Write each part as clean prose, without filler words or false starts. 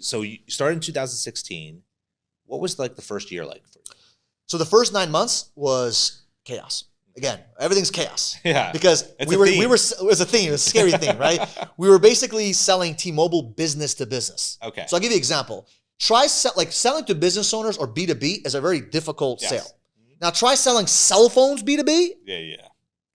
So you started in 2016. What was like the first year like for you? So the first 9 months was chaos. Again, everything's chaos. Yeah. Because it was a theme, it was a scary theme, right? We were basically selling T-Mobile business to business. Okay. So I'll give you an example. Selling to business owners or B2B is a very difficult sale. Now try selling cell phones B2B. Yeah.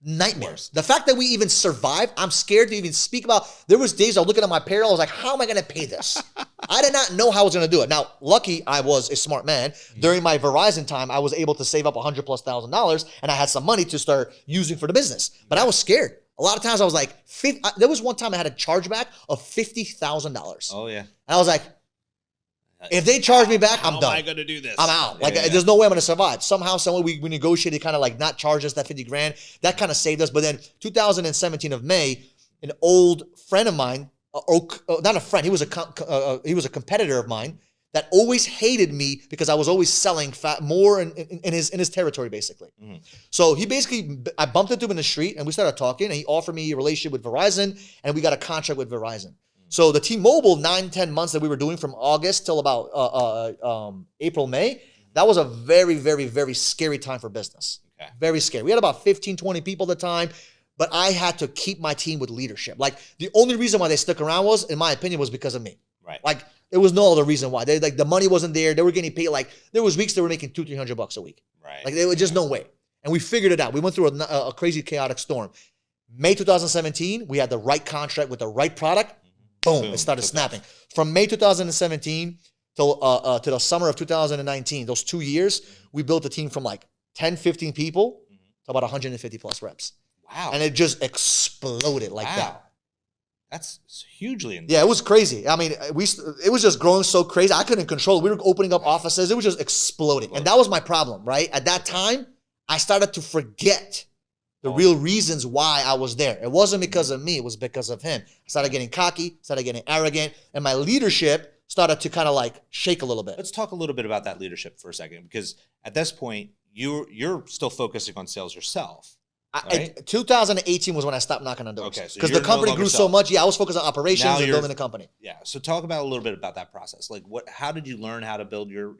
Nightmares. The fact that we even survived, I'm scared to even speak about. There was days I was looking at my payroll, I was like, how am I going to pay this? I did not know how I was going to do it. Now, lucky I was a smart man. During my Verizon time, I was able to save up $100,000+ and I had some money to start using for the business. But I was scared. A lot of times I was like, there was one time I had a chargeback of $50,000. Oh, yeah. And I was like, if they charge me back, I'm done. How am I going to do this? I'm out. There's no way I'm going to survive. Somehow, some way we negotiated kind of like not charge us that 50 grand. That kind of saved us. But then 2017 of May, an old friend of mine, not a friend, he was a competitor of mine that always hated me because I was always selling more in his territory, basically. Mm-hmm. So I bumped into him in the street and we started talking and he offered me a relationship with Verizon and we got a contract with Verizon. So the T-Mobile 9-10 months that we were doing from August till about April, May, that was a very, very, very scary time for business. Okay. Very scary. We had about 15, 20 people at the time, but I had to keep my team with leadership. Like the only reason why they stuck around was, in my opinion, was because of me. Right. Like there was no other reason why. The money wasn't there. They were getting paid. Like there was weeks they were making $200-300 a week. Right. Like there was just no way. And we figured it out. We went through a crazy chaotic storm. May 2017, we had the right contract with the right product. Boom, it started snapping. From May 2017 till to the summer of 2019, those 2 years, we built a team from like 10, 15 people to about 150+ reps. Wow. And it just exploded like that. That's hugely insane. Yeah, it was crazy. I mean, it was just growing so crazy. I couldn't control it. We were opening up offices. It was just exploding. And that was my problem, right? At that time, I started to forget the real reasons why I was there. It wasn't because of me. It was because of him. I started getting cocky, started getting arrogant, and my leadership started to kind of like shake a little bit. Let's talk a little bit about that leadership for a second, because at this point, you're still focusing on sales yourself. Right? 2018 was when I stopped knocking on doors. Okay, so because the company grew so much. Yeah, I was focused on operations and building the company. Yeah. So talk about a little bit about that process. Like how did you learn how to build your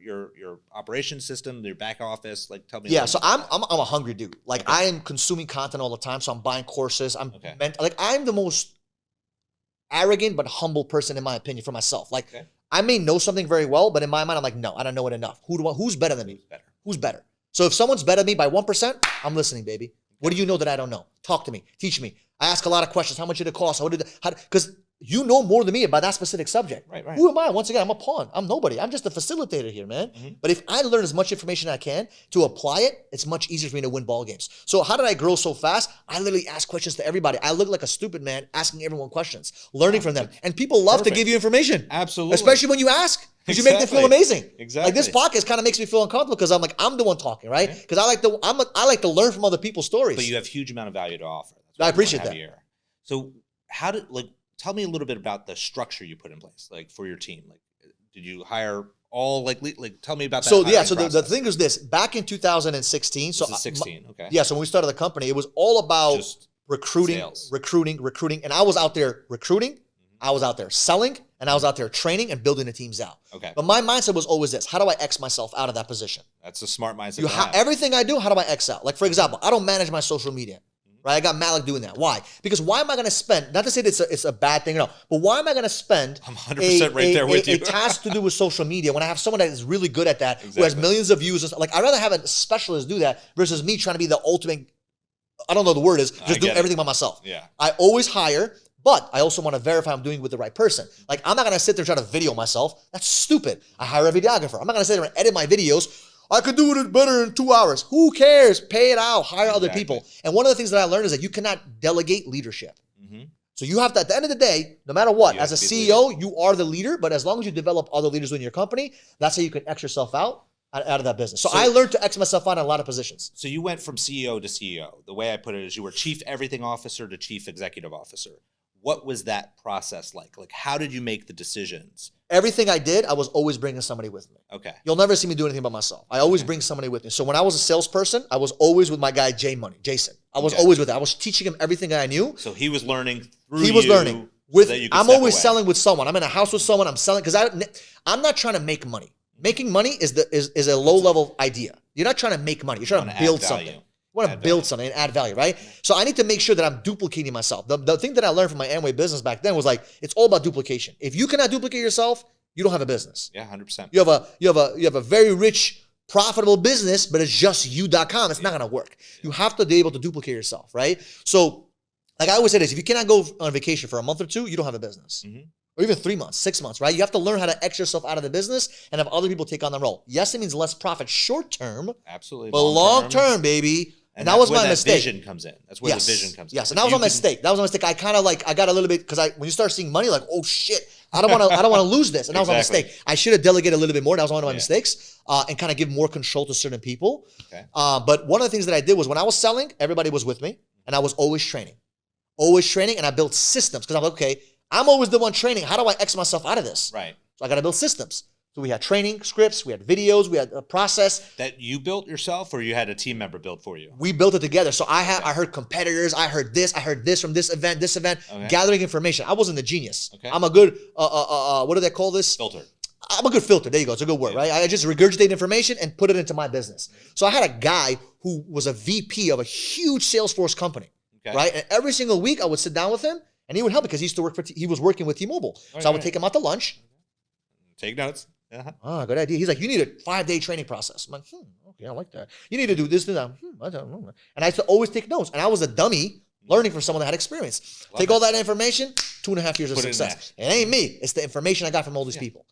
operation system, your back office? Like tell me. Yeah. So I'm a hungry dude. Like I am consuming content all the time. So I'm buying courses. I'm the most arrogant but humble person in my opinion for myself. Like I may know something very well, but in my mind I'm like, no, I don't know it enough. Who's better than me? Who's better? So if someone's better than me by 1%, I'm listening, baby. What do you know that I don't know? Talk to me. Teach me. I ask a lot of questions. How much did it cost? Because you know more than me about that specific subject. Right. Who am I? Once again, I'm a pawn. I'm nobody. I'm just a facilitator here, man. Mm-hmm. But if I learn as much information as I can to apply it, it's much easier for me to win ball games. So how did I grow so fast? I literally ask questions to everybody. I look like a stupid man asking everyone questions, learning from them. And people love to give you information. Absolutely. Especially when you ask. Because you make them feel amazing. Exactly. Like this podcast kind of makes me feel uncomfortable because I'm like, I'm the one talking, right? Because I like to learn from other people's stories. But you have a huge amount of value to offer. I appreciate that. Here. So tell me a little bit about the structure you put in place, like for your team. Like, did you hire all like tell me about that? So the thing is this: back in 2016, this is 16, okay. Yeah, so when we started the company, it was all about just recruiting, and I was out there recruiting. I was out there selling, and I was out there training and building the teams out. Okay. But my mindset was always this: how do I X myself out of that position? That's a smart mindset. Everything I do, how do I X out? Like for example, I don't manage my social media. Right? I got Malik doing that. Why? Because why am I going to spend, not to say that it's a bad thing, no, but why am I going to spend I'm 100% right there with you. a task to do with social media when I have someone that is really good at that, who has millions of views? Like I'd rather have a specialist do that versus me trying to be the ultimate, I don't know what the word is, just do everything by myself. Yeah. I always hire, but I also want to verify I'm doing it with the right person. Like I'm not going to sit there and try to video myself. That's stupid. I hire a videographer. I'm not going to sit there and edit my videos. I could do it better in 2 hours. Who cares? Pay it out. Hire other people. And one of the things that I learned is that you cannot delegate leadership. Mm-hmm. So you have to, at the end of the day, no matter what, as a CEO, you are the leader. But as long as you develop other leaders within your company, that's how you can X yourself out of that business. So I learned to X myself out in a lot of positions. So you went from CEO to CEO. The way I put it is you were chief everything officer to chief executive officer. What was that process like? Like, how did you make the decisions? Everything I did, I was always bringing somebody with me. Okay. You'll never see me do anything by myself. I always bring somebody with me. So when I was a salesperson, I was always with my guy, Jason. I was always with him. I was teaching him everything that I knew. So he was learning through you. He was learning. that you can I'm step always away. selling with someone. I'm in a house with someone. I'm selling because I'm not trying to make money. Making money is a low level idea. You're not trying to make money. You're trying wanna to build add value. something. You want to Add build value. something and add value, right? So I need to make sure that I'm duplicating myself. The thing that I learned from my Amway business back then was like, it's all about duplication. If you cannot duplicate yourself, you don't have a business. Yeah, 100%. You have a very rich, profitable business, but it's just you.com. It's not gonna work. You have to be able to duplicate yourself, right? So, like I always say this, if you cannot go on vacation for a month or two, you don't have a business. Or even 3 months, 6 months, right? You have to learn how to X yourself out of the business and have other people take on the role. Yes, it means less profit short term, Absolutely. but long term, baby. And that was my mistake. Vision comes in. That's where the vision comes in. Yes, and that was my mistake. That was my mistake. I kind of I got a little bit because when you start seeing money, like, oh shit, I don't want to lose this, and that was my Exactly. mistake. I should have delegated a little bit more. That was one of my mistakes, and kind of give more control to certain people. Okay. But one of the things that I did was when I was selling, everybody was with me, and I was always training, and I built systems because I'm like, okay, I'm always the one training. How do I X myself out of this? Right. So I got to build systems. So we had training scripts, we had videos, we had a process. That you built yourself, or you had a team member build for you? We built it together. So I heard competitors, I heard this from this event, Okay. gathering information. I wasn't a genius. Okay. I'm a good, what do they call this? Filter. I'm a good filter. There you go. It's a good word, right? I just regurgitate information and put it into my business. So I had a guy who was a VP of a huge Salesforce company, Okay. right? And every single week I would sit down with him and he would help me because he used to work he was working with T-Mobile. So I would take him out to lunch. Take notes. Uh-huh. Good idea. He's like, you need a 5-day training process. I'm like, okay, I like that. You need to do this, do that. I don't know. And I used to always take notes. And I was a dummy learning from someone that had experience. Take all that information, 2.5 years of Put it in success. It ain't me. It's the information I got from all these people.